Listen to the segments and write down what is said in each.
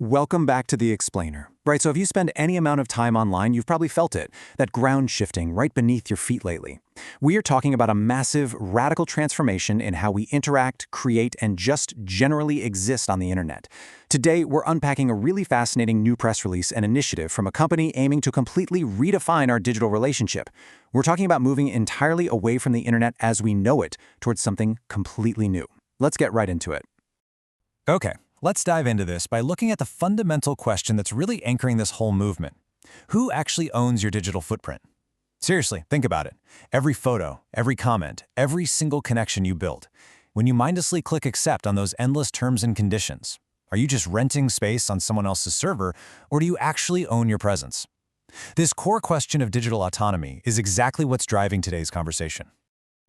Welcome back to The Explainer. Right, so if you spend any amount of time online, you've probably felt it, that ground shifting right beneath your feet lately. We are talking about a massive, radical transformation in how we interact, create, and just generally exist on the internet. Today, we're unpacking a really fascinating new press release and initiative from a company aiming to completely redefine our digital relationship. We're talking about moving entirely away from the internet as we know it towards something completely new. Let's get right into it. Okay, let's dive into this by looking at the fundamental question that's really anchoring this whole movement. Who actually owns your digital footprint? Seriously, think about it. Every photo, every comment, every single connection you build. When you mindlessly click accept on those endless terms and conditions, are you just renting space on someone else's server, or do you actually own your presence? This core question of digital autonomy is exactly what's driving today's conversation.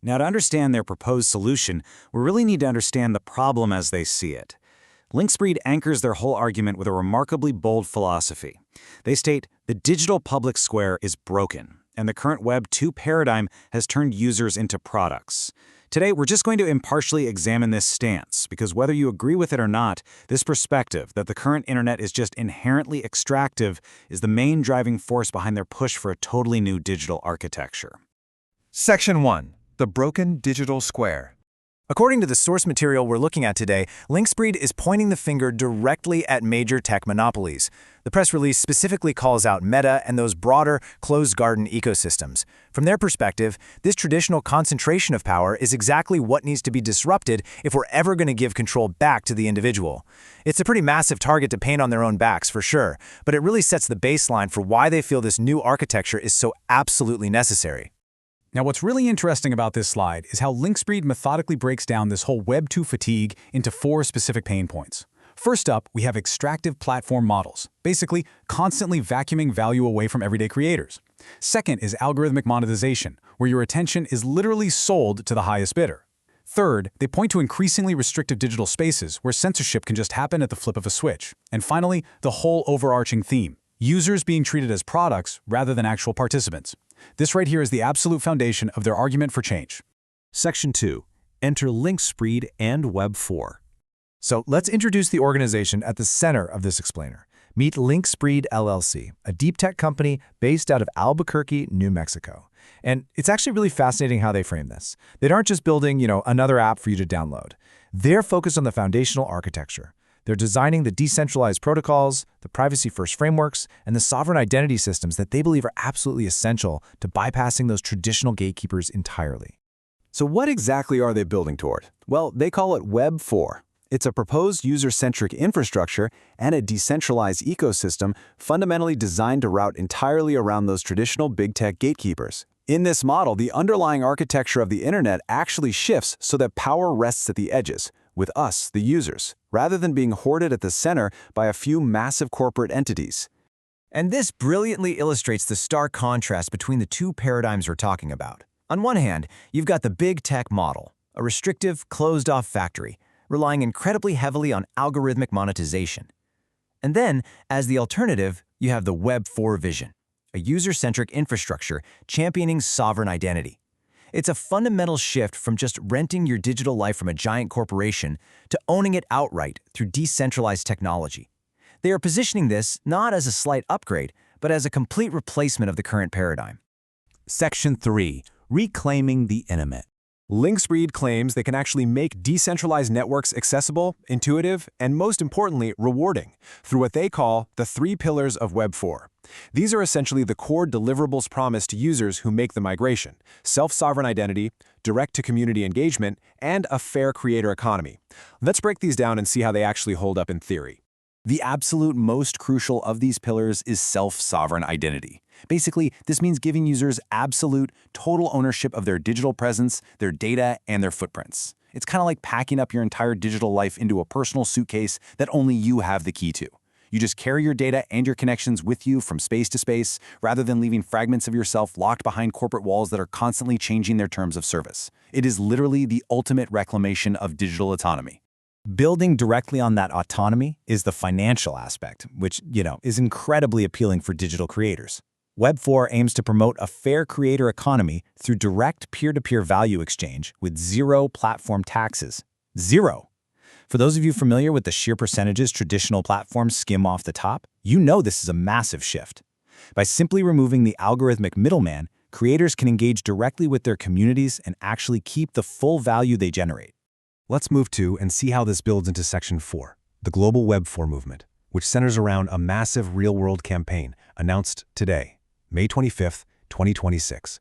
Now, to understand their proposed solution, we really need to understand the problem as they see it. Linkspreed anchors their whole argument with a remarkably bold philosophy. They state, the digital public square is broken, and the current Web 2 paradigm has turned users into products. Today, we're just going to impartially examine this stance, because whether you agree with it or not, this perspective that the current internet is just inherently extractive is the main driving force behind their push for a totally new digital architecture. Section 1. The Broken Digital Square. According to the source material we're looking at today, Linkspreed is pointing the finger directly at major tech monopolies. The press release specifically calls out Meta and those broader, closed-garden ecosystems. From their perspective, this traditional concentration of power is exactly what needs to be disrupted if we're ever going to give control back to the individual. It's a pretty massive target to paint on their own backs, for sure, but it really sets the baseline for why they feel this new architecture is so absolutely necessary. Now, what's really interesting about this slide is how Linkspreed methodically breaks down this whole Web 2 fatigue into 4 specific pain points. First up, we have extractive platform models, basically constantly vacuuming value away from everyday creators. Second is algorithmic monetization, where your attention is literally sold to the highest bidder. Third, they point to increasingly restrictive digital spaces where censorship can just happen at the flip of a switch. And finally, the whole overarching theme, users being treated as products rather than actual participants. This right here is the absolute foundation of their argument for change. Section 2. Enter Linkspreed and Web4. So let's introduce the organization at the center of this explainer. Meet Linkspreed LLC, a deep tech company based out of Albuquerque, New Mexico. And it's actually really fascinating how they frame this. They aren't just building, another app for you to download. They're focused on the foundational architecture. They're designing the decentralized protocols, the privacy-first frameworks, and the sovereign identity systems that they believe are absolutely essential to bypassing those traditional gatekeepers entirely. So what exactly are they building toward? Well, they call it Web4. It's a proposed user-centric infrastructure and a decentralized ecosystem fundamentally designed to route entirely around those traditional big tech gatekeepers. In this model, the underlying architecture of the internet actually shifts so that power rests at the edges, with us, the users, rather than being hoarded at the center by a few massive corporate entities. And this brilliantly illustrates the stark contrast between the two paradigms we're talking about. On one hand, you've got the big tech model, a restrictive, closed-off factory, relying incredibly heavily on algorithmic monetization. And then, as the alternative, you have the Web4 vision, a user-centric infrastructure championing sovereign identity. It's a fundamental shift from just renting your digital life from a giant corporation to owning it outright through decentralized technology. They are positioning this not as a slight upgrade, but as a complete replacement of the current paradigm. Section 3. Reclaiming the internet. Linkspreed claims they can actually make decentralized networks accessible, intuitive, and most importantly, rewarding through what they call the 3 pillars of Web4. These are essentially the core deliverables promised to users who make the migration: self-sovereign identity, direct-to-community engagement, and a fair creator economy. Let's break these down and see how they actually hold up in theory. The absolute most crucial of these pillars is self-sovereign identity. Basically, this means giving users absolute, total ownership of their digital presence, their data, and their footprints. It's kind of like packing up your entire digital life into a personal suitcase that only you have the key to. You just carry your data and your connections with you from space to space, rather than leaving fragments of yourself locked behind corporate walls that are constantly changing their terms of service. It is literally the ultimate reclamation of digital autonomy. Building directly on that autonomy is the financial aspect, which, is incredibly appealing for digital creators. Web4 aims to promote a fair creator economy through direct peer-to-peer value exchange with zero platform taxes. Zero! For those of you familiar with the sheer percentages traditional platforms skim off the top, you know this is a massive shift. By simply removing the algorithmic middleman, creators can engage directly with their communities and actually keep the full value they generate. Let's move to and see how this builds into Section 4, the global Web4 movement, which centers around a massive real-world campaign announced today, May 25th, 2026.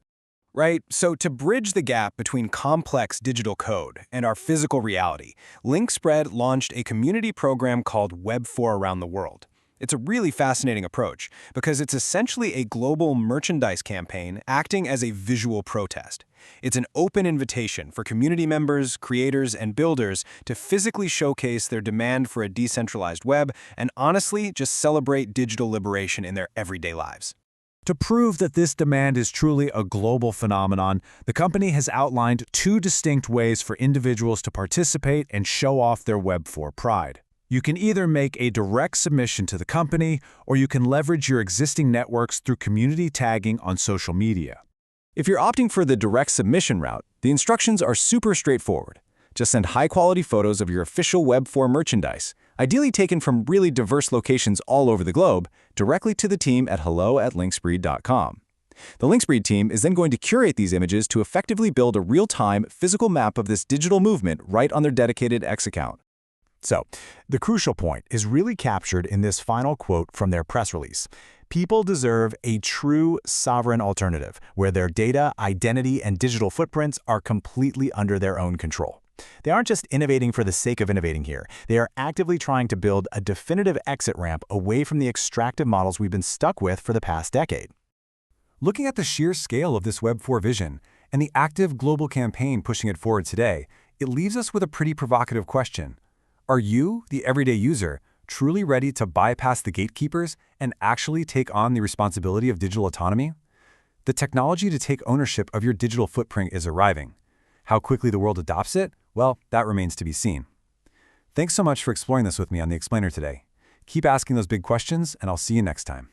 Right, so to bridge the gap between complex digital code and our physical reality, Linkspread launched a community program called Web4 Around the World. It's a really fascinating approach because it's essentially a global merchandise campaign acting as a visual protest. It's an open invitation for community members, creators, and builders to physically showcase their demand for a decentralized web and honestly just celebrate digital liberation in their everyday lives. To prove that this demand is truly a global phenomenon, the company has outlined 2 distinct ways for individuals to participate and show off their Web4 pride. You can either make a direct submission to the company, or you can leverage your existing networks through community tagging on social media. If you're opting for the direct submission route, the instructions are super straightforward. Just send high-quality photos of your official Web4 merchandise, ideally taken from really diverse locations all over the globe, directly to the team at hello@linkspreed.com. The Linkspreed team is then going to curate these images to effectively build a real-time physical map of this digital movement right on their dedicated X account. So, the crucial point is really captured in this final quote from their press release. People deserve a true sovereign alternative where their data, identity, and digital footprints are completely under their own control. They aren't just innovating for the sake of innovating here. They are actively trying to build a definitive exit ramp away from the extractive models we've been stuck with for the past decade. Looking at the sheer scale of this Web4 vision and the active global campaign pushing it forward today, it leaves us with a pretty provocative question. Are you, the everyday user, truly ready to bypass the gatekeepers and actually take on the responsibility of digital autonomy? The technology to take ownership of your digital footprint is arriving. How quickly the world adopts it? Well, that remains to be seen. Thanks so much for exploring this with me on The Explainer today. Keep asking those big questions, and I'll see you next time.